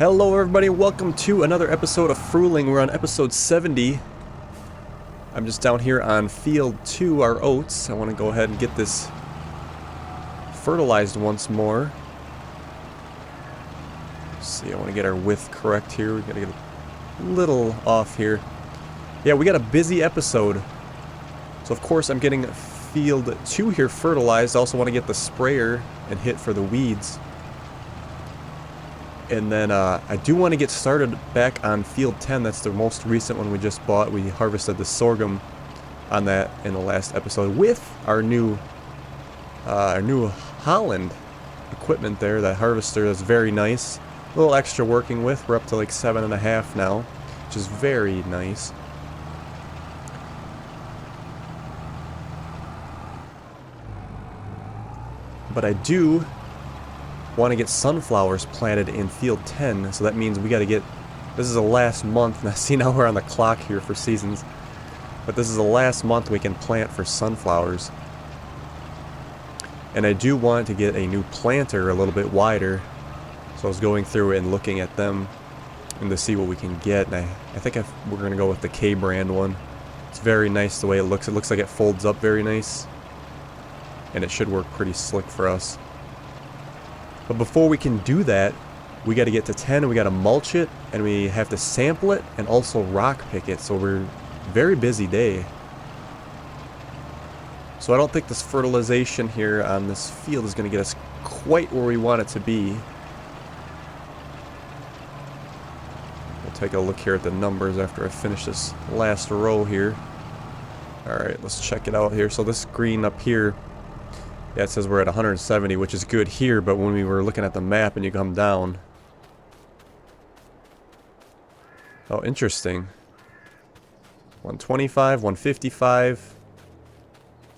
Hello everybody, welcome to another episode of Frühling. We're on episode 70. I'm just down here on field 2, our oats. I want to go ahead and get this fertilized once more. Let's see, I want to get our width correct here. We gotta get a little off here. Yeah, we got a busy episode. So of course I'm getting field 2 here fertilized. I also want to get the sprayer and hit for the weeds. And then I do want to get started back on field 10. That's the most recent one we just bought. We harvested the sorghum on that in the last episode with our new Holland equipment there. That harvester is very nice. A little extra working with. We're up to like 7.5 now, which is very nice. But I do want to get sunflowers planted in field 10, so that means we got to get, this is the last month. Now see, now we're on the clock here for seasons, but this is the last month we can plant for sunflowers. And I do want to get a new planter a little bit wider, so I was going through and looking at them and to see what we can get, and I think we're going to go with the K brand one. It's very nice the way it looks like it folds up very nice, and it should work pretty slick for us. But before we can do that, we got to get to 10 and we got to mulch it, and we have to sample it and also rock pick it. So we're very busy day. So I don't think this fertilization here on this field is going to get us quite where we want it to be. We'll take a look here at the numbers after I finish this last row here. Alright, let's check it out here. So this green up here, yeah, it says we're at 170, which is good here, but when we were looking at the map and you come down... Oh, interesting. 125, 155,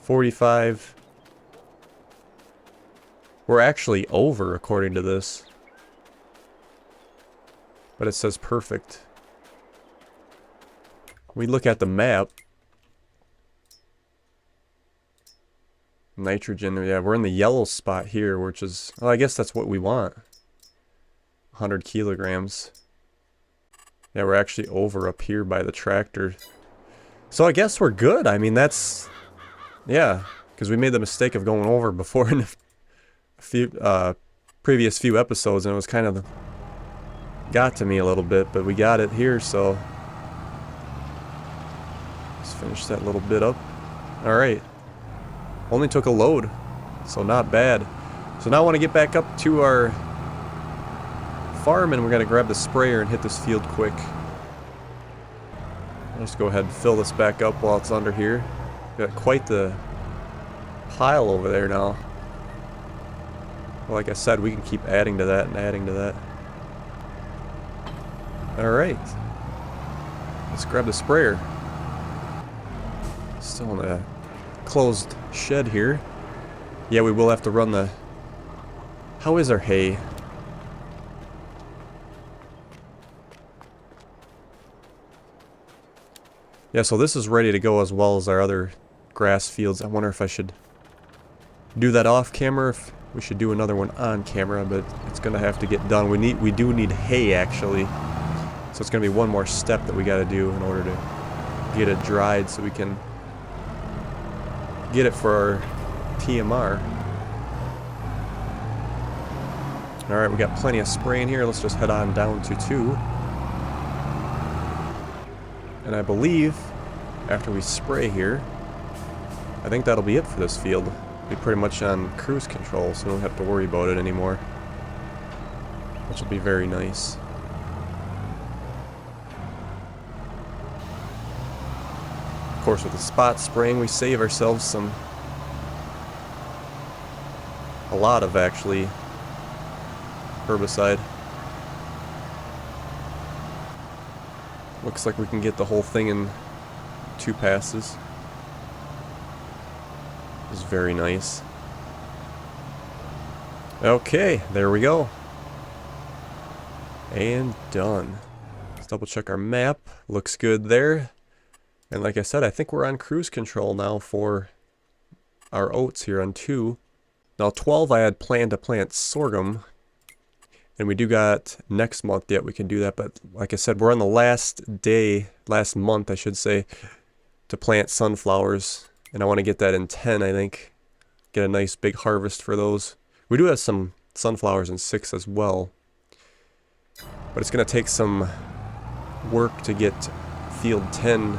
45. We're actually over according to this. But it says perfect. We look at the map. Nitrogen, yeah, we're in the yellow spot here, which is, well, I guess that's what we want. 100 kilograms. Yeah, we're actually over up here by the tractor. So I guess we're good. I mean, that's, yeah, because we made the mistake of going over before in a few, previous few episodes, and it was kind of, got to me a little bit, but we got it here, so. Let's finish that little bit up. Alright. Only took a load, so not bad. So now I want to get back up to our farm, and we're going to grab the sprayer and hit this field quick. Let's go ahead and fill this back up while it's under here. Got quite the pile over there now. Well, like I said, we can keep adding to that and adding to that. Alright. Let's grab the sprayer. Still in the closed shed here. Yeah, we will have to run the... How is our hay? Yeah, so this is ready to go as well as our other grass fields. I wonder if I should do that off camera, if we should do another one on camera, but it's gonna have to get done. We do need hay actually. So it's gonna be one more step that we gotta do in order to get it dried so we can get it for our TMR. Alright, we got plenty of spray in here. Let's just head on down to 2. And I believe after we spray here, I think that'll be it for this field. Be pretty much on cruise control, so we don't have to worry about it anymore, which will be very nice. Of course, with the spot spraying, we save ourselves a lot of actually herbicide. Looks like we can get the whole thing in 2 passes. This is very nice. Okay, there we go. And done. Let's double check our map. Looks good there. And like I said, I think we're on cruise control now for our oats here on 2. Now 12 I had planned to plant sorghum, And we do got next month yet, we can do that. But like I said, we're on the last month, I should say, to plant sunflowers. And I want to get that in 10, I think. Get a nice big harvest for those. We do have some sunflowers in 6 as well. But it's going to take some work to get field 10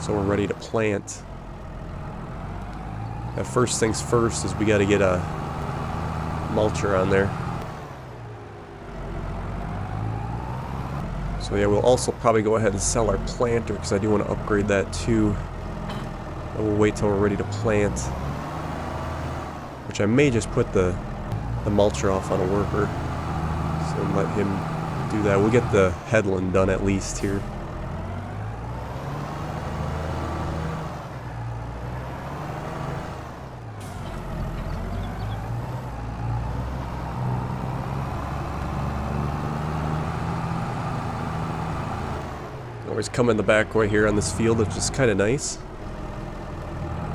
so we're ready to plant. Now, first things first is we got to get a mulcher on there. So yeah, we'll also probably go ahead and sell our planter because I do want to upgrade that too. And we'll wait till we're ready to plant. Which I may just put the mulcher off on a worker. So let him do that. We'll get the headland done at least here. Always come in the back way here on this field, which is kind of nice.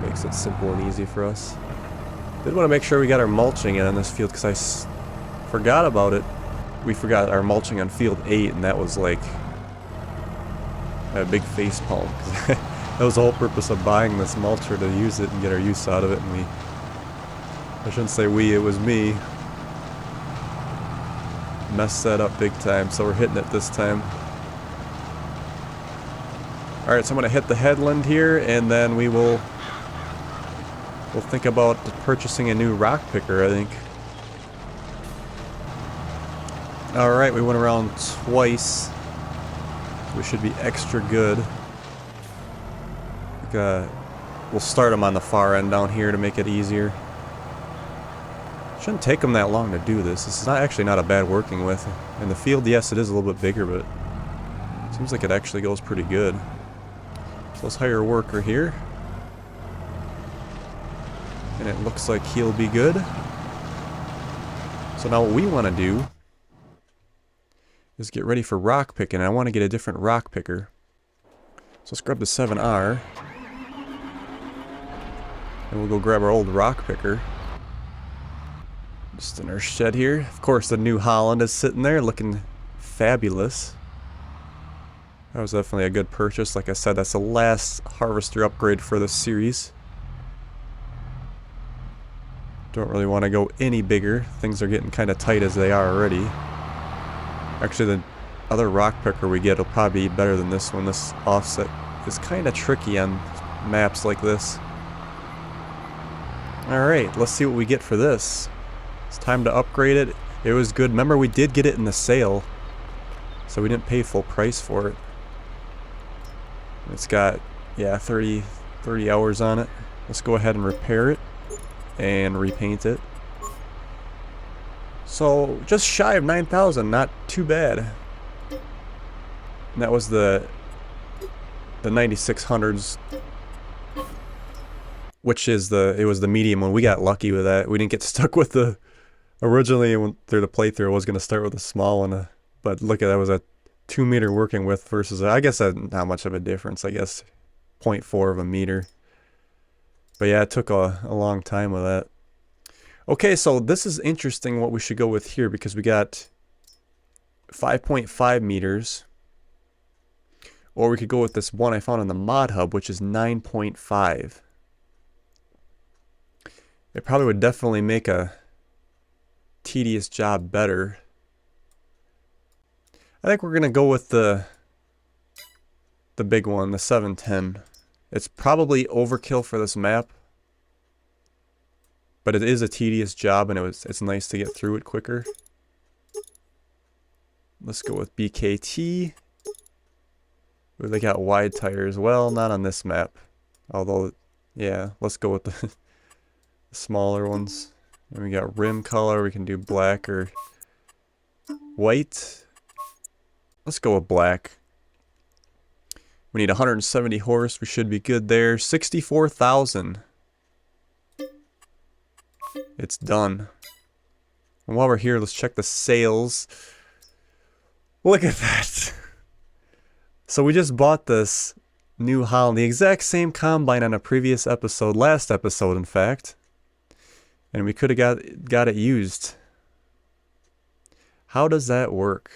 Makes it simple and easy for us. Did want to make sure we got our mulching in on this field because I forgot about it. We forgot our mulching on field 8, and that was like a big face palm. That was the whole purpose of buying this mulcher, to use it and get our use out of it. And I shouldn't say we, it was me. Messed that up big time, so we're hitting it this time. Alright, so I'm going to hit the headland here, and then we'll think about purchasing a new rock picker, I think. Alright, we went around twice. We should be extra good. We'll start them on the far end down here to make it easier. Shouldn't take them that long to do this. This is actually not a bad working with. In the field, yes, it is a little bit bigger, but it seems like it actually goes pretty good. So let's hire a worker here. And it looks like he'll be good. So now what we want to do is get ready for rock picking. I want to get a different rock picker. So let's grab the 7R. And we'll go grab our old rock picker. Just in our shed here. Of course, the New Holland is sitting there looking fabulous. That was definitely a good purchase. Like I said, that's the last harvester upgrade for this series. Don't really want to go any bigger. Things are getting kind of tight as they are already. Actually, the other rock picker we get will probably be better than this one. This offset is kind of tricky on maps like this. Alright, let's see what we get for this. It's time to upgrade it. It was good. Remember, we did get it in the sale, so we didn't pay full price for it. It's got, yeah, 30 hours on it. Let's go ahead and repair it and repaint it. So just shy of 9,000, not too bad. And that was the 9600s, which is it was the medium one. We got lucky with that. We didn't get stuck with the originally through the playthrough. I was going to start with a small one, but look at that, was a 2 meter working width versus, I guess that's not much of a difference. I guess 0.4 of a meter. But yeah, it took a long time with that. Okay, so this is interesting what we should go with here, because we got 5.5 meters. Or we could go with this one I found on the mod hub, which is 9.5. It probably would definitely make a tedious job better. I think we're gonna go with the big one, the 710. It's probably overkill for this map, but it is a tedious job, and it's nice to get through it quicker. Let's go with BKT. They got wide tires. Well, not on this map. Although, yeah, let's go with the smaller ones. And we got rim color. We can do black or white. Let's go with black. We need 170 horse. We should be good there. 64,000. It's done. And while we're here, let's check the sales. Look at that. So we just bought this New Holland, the exact same combine on a previous episode, last episode in fact. And we could have got it used. How does that work?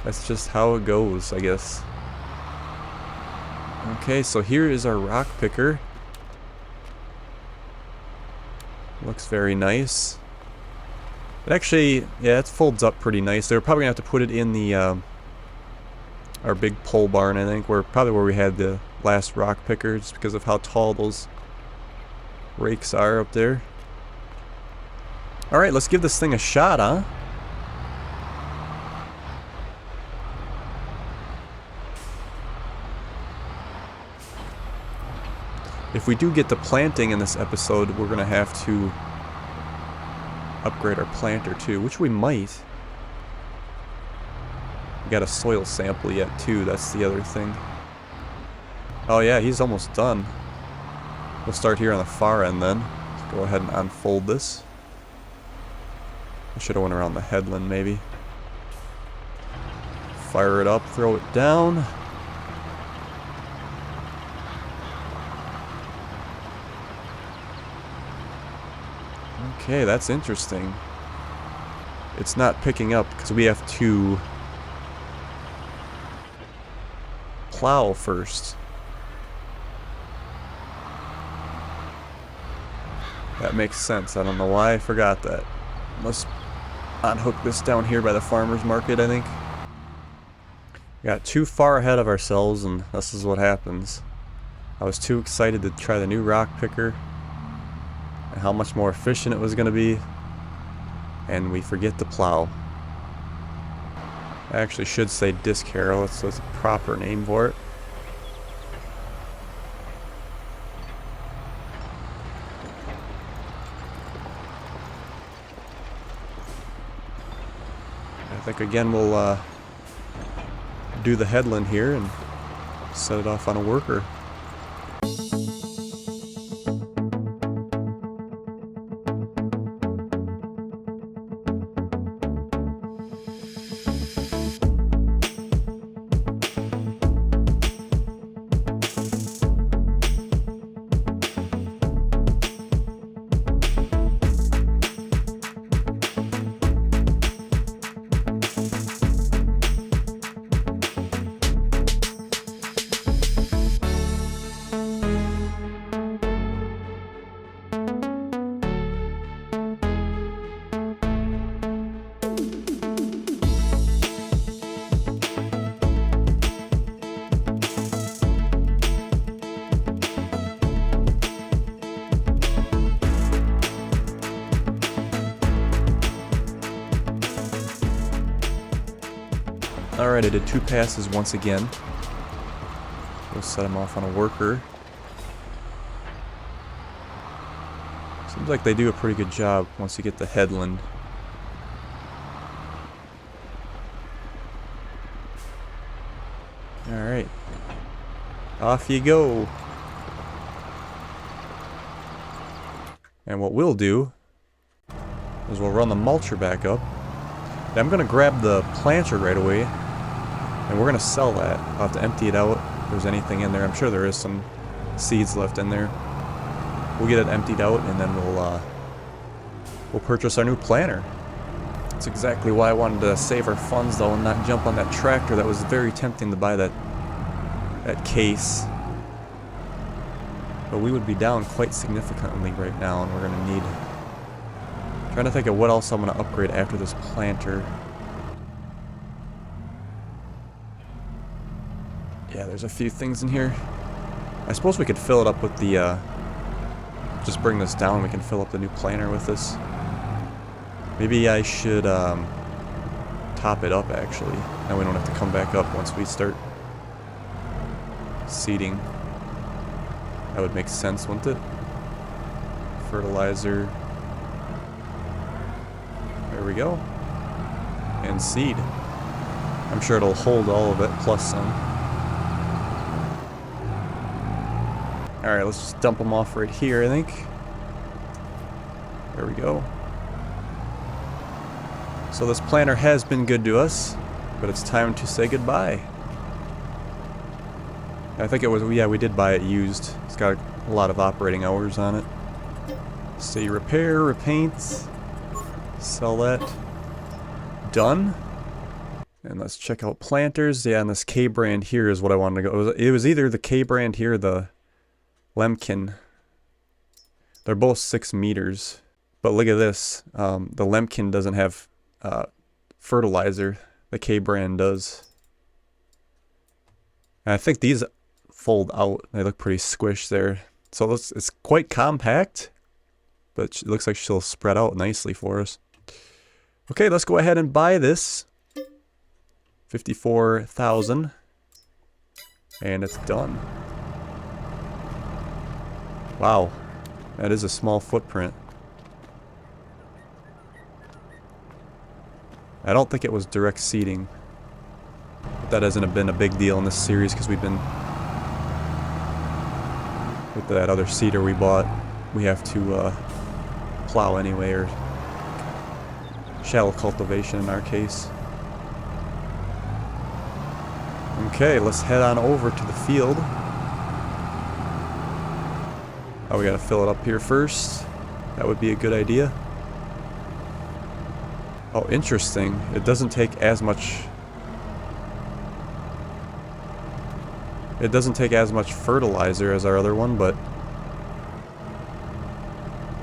That's just how it goes, I guess. Okay, so here is our rock picker. Looks very nice. It actually, yeah, it folds up pretty nice. They're probably gonna have to put it in the our big pole barn, I think, probably where we had the last rock picker, just because of how tall those rakes are up there. All right, let's give this thing a shot, huh? If we do get to planting in this episode, we're gonna have to upgrade our planter too, which we might. We got a soil sample yet too, that's the other thing. Oh yeah, he's almost done. We'll start here on the far end then. Let's go ahead and unfold this. I should have went around the headland maybe. Fire it up, throw it down. Okay, that's interesting. It's not picking up because we have to plow first. That makes sense. I don't know why I forgot that. Must unhook this down here by the farmer's market, I think. Got too far ahead of ourselves, and this is what happens. I was too excited to try the new rock picker and how much more efficient it was going to be, and we forget to plow. I actually should say disc harrow, that's a proper name for it. I think again we'll do the headland here and set it off on a worker. Alright, I did 2 passes once again. We'll set him off on a worker. Seems like they do a pretty good job once you get the headland. Alright. Off you go. And what we'll do is we'll run the mulcher back up. And I'm going to grab the planter right away. And we're going to sell that. I'll have to empty it out if there's anything in there. I'm sure there is some seeds left in there. We'll get it emptied out and then we'll purchase our new planter. That's exactly why I wanted to save our funds though and not jump on that tractor. That was very tempting to buy that case. But we would be down quite significantly right now, and we're going to need... trying to think of what else I'm going to upgrade after this planter. Yeah, there's a few things in here. I suppose we could fill it up with the, just bring this down, we can fill up the new planter with this. Maybe I should, top it up, actually. Now we don't have to come back up once we start seeding. That would make sense, wouldn't it? Fertilizer. There we go. And seed. I'm sure it'll hold all of it, plus some. Alright, let's just dump them off right here, I think. There we go. So this planter has been good to us, but it's time to say goodbye. I think it was, yeah, we did buy it used. It's got a lot of operating hours on it. Say repair, repaint. Sell that. Done. And let's check out planters. Yeah, and this K brand here is what I wanted to go. It was either the K brand here or the Lemkin. They're both 6 meters. But look at this. The Lemkin doesn't have fertilizer. The K brand does. And I think these fold out. They look pretty squished there. So it's quite compact. But it looks like she'll spread out nicely for us. Okay, let's go ahead and buy this. 54,000. And it's done. Wow. That is a small footprint. I don't think it was direct seeding. But that hasn't been a big deal in this series because we've been... with that other seeder we bought, we have to plow anyway, or shallow cultivation in our case. Okay, let's head on over to the field. Oh, we gotta fill it up here first. That would be a good idea. Oh, interesting. It doesn't take as much... It doesn't take as much fertilizer as our other one, but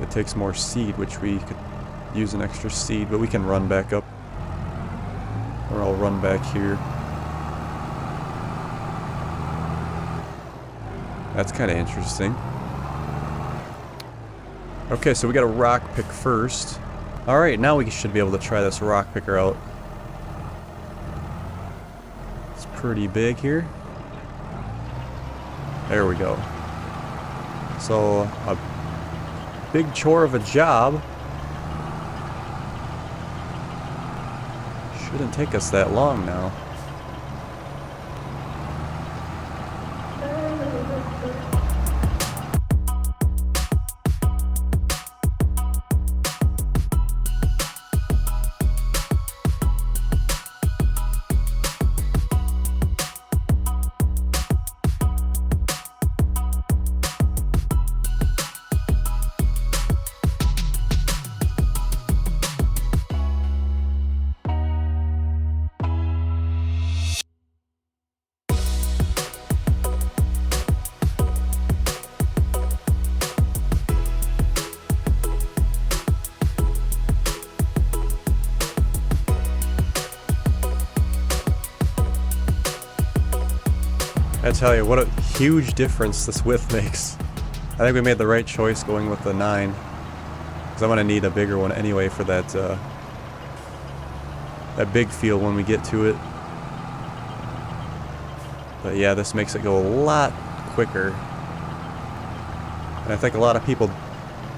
it takes more seed, which we could use an extra seed, but we can run back up. Or I'll run back here. That's kind of interesting. Okay, so we got a rock pick first. Alright, now we should be able to try this rock picker out. It's pretty big here. There we go. So, a big chore of a job. Shouldn't take us that long now. I tell you, what a huge difference this width makes. I think we made the right choice going with the 9. Because I'm going to need a bigger one anyway for that, that big field when we get to it. But yeah, this makes it go a lot quicker. And I think a lot of people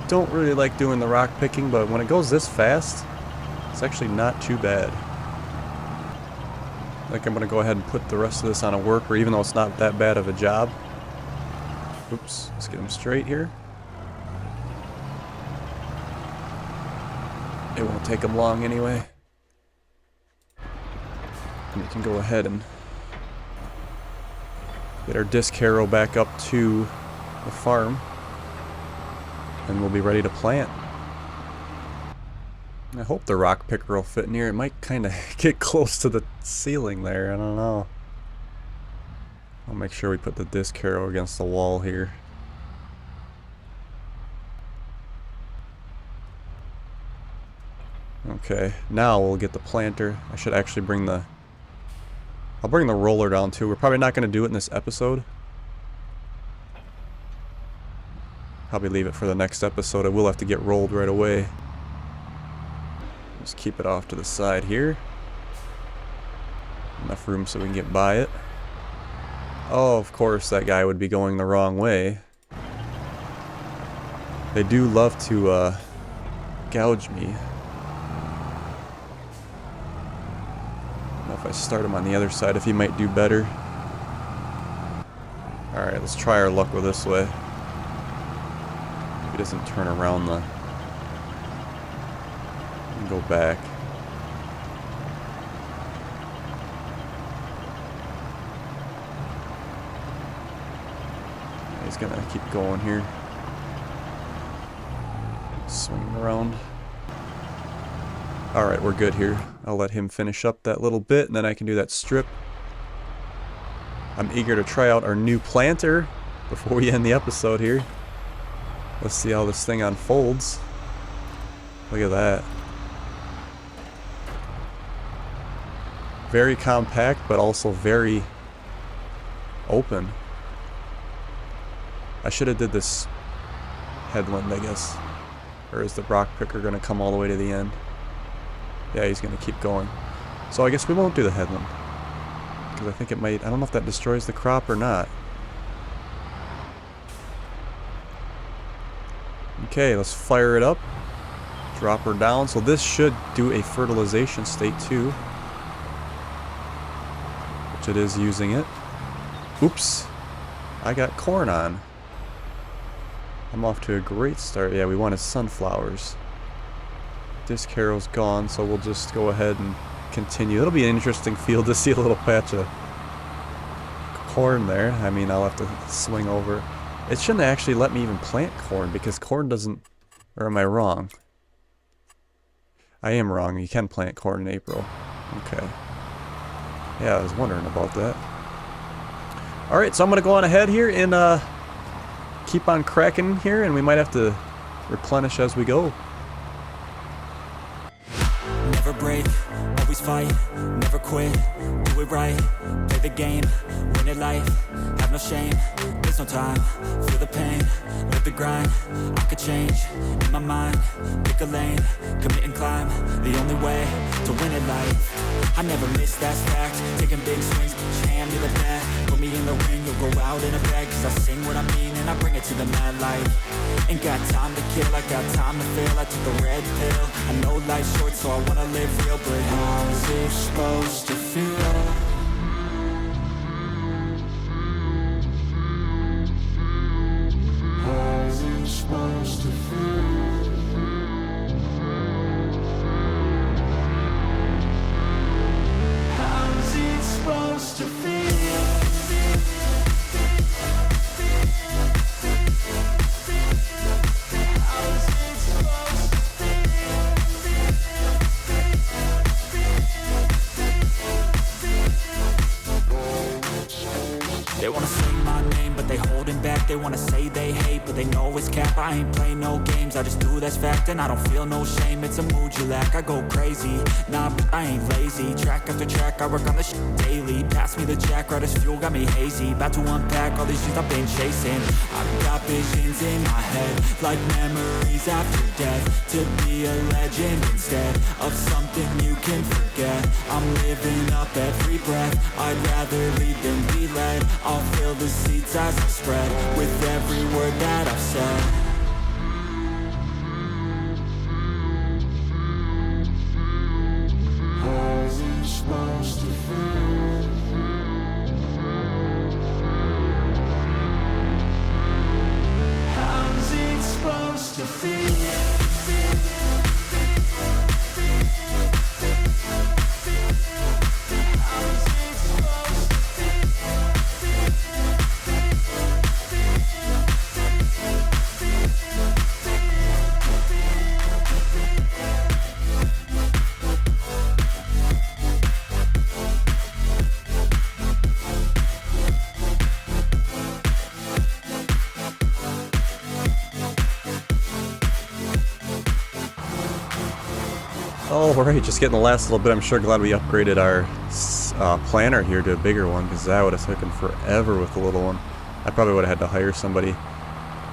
don't really like doing the rock picking, but when it goes this fast, it's actually not too bad. I think I'm going to go ahead and put the rest of this on a worker, even though it's not that bad of a job. Oops, let's get them straight here. It won't take them long anyway. And we can go ahead and get our disc harrow back up to the farm. And we'll be ready to plant. I hope the rock picker will fit in here. It might kind of get close to the ceiling there. I don't know. I'll make sure we put the disc harrow against the wall here. Okay, now we'll get the planter. I should actually bring the... I'll bring the roller down too. We're probably not going to do it in this episode. Probably leave it for the next episode. It will have to get rolled right away. Just keep it off to the side here. Enough room so we can get by it. Oh, of course, that guy would be going the wrong way. They do love to gouge me. I don't know if I start him on the other side, if he might do better. Alright, let's try our luck with this way. If he doesn't turn around the... and go back. He's gonna keep going here. Swing around. Alright, we're good here. I'll let him finish up that little bit, and then I can do that strip. I'm eager to try out our new planter before we end the episode here. Let's see how this thing unfolds. Look at that. Very compact, but also very open. I should have did this headland, I guess. Or is the rock picker going to come all the way to the end? Yeah, he's going to keep going. So I guess we won't do the headland. Because I think it might... I don't know if that destroys the crop or not. Okay, let's fire it up. Drop her down. So this should do a fertilization state too. Which it is using it. Oops. I got corn on. I'm off to a great start. Yeah, we wanted sunflowers. Disc harrow's gone, so we'll just go ahead and continue. It'll be an interesting field to see a little patch of corn there. I mean, I'll have to swing over. It shouldn't actually let me even plant corn because corn doesn't... Or am I wrong? I am wrong. You can plant corn in April. Okay. Yeah, I was wondering about that. Alright, so I'm going to go on ahead here and keep on cracking here, and we might have to replenish as we go. Never break, always fight, never quit, do it right, play the game, win it life, have no shame, there's no time, feel the pain, live the grind, I could change, in my mind, pick a lane, commit and climb, the only way to win it life, I never miss, that's fact, taking big swings, each hand to the bat, put me in the ring, you'll go out in a bag, cause I sing what I mean and I bring it to the mad light, ain't got time to kill, I got time to feel, I took the red pill, I know life's short so I wanna live real, but how's it supposed to feel? How's it supposed to feel? How's it supposed to feel? They wanna sing my name, but they holding back. They wanna say they hate, but they know it's cap. I ain't play no games, I just do that's fact. And I don't feel no shame, it's a mood you lack. I go crazy, nah, but I ain't lazy. Track after track, I work on this shit daily. Pass me the jack, right as fuel, got me hazy. About to unpack all these things I've been chasing. I've got visions in my head, like memories after death. To be a legend instead of something you can forget. I'm living up every breath, I'd rather lead than be led. I'll fill the seats as I spread with every word that I've said. How's it supposed to feel? How's it supposed to feel? Alright, just getting the last little bit. I'm sure glad we upgraded our planter here to a bigger one, because that would have taken forever with the little one. I probably would have had to hire somebody.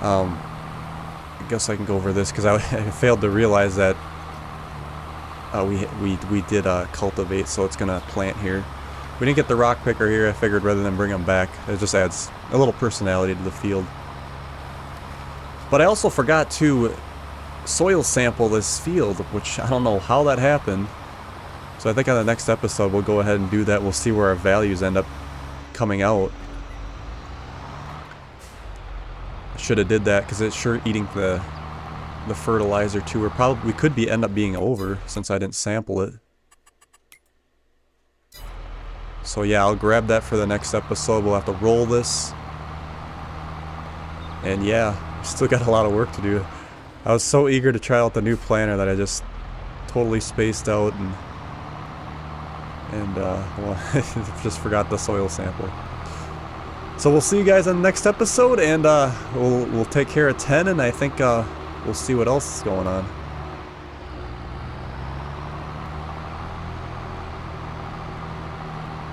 I guess I can go over this, because I failed to realize that we did cultivate, so it's going to plant here. We didn't get the rock picker here. I figured rather than bring them back, it just adds a little personality to the field. But I also forgot to soil sample this field, which I don't know how that happened. So I think on the next episode we'll go ahead and do that. We'll see where our values end up coming out. I should have did that because it's sure eating the fertilizer too. Or probably we could end up being over since I didn't sample it. So yeah, I'll grab that for the next episode. We'll have to roll this. And yeah, still got a lot of work to do. I was so eager to try out the new planter that I just totally spaced out, and well, just forgot the soil sample. So we'll see you guys on the next episode, and we'll take care of 10, and I think we'll see what else is going on.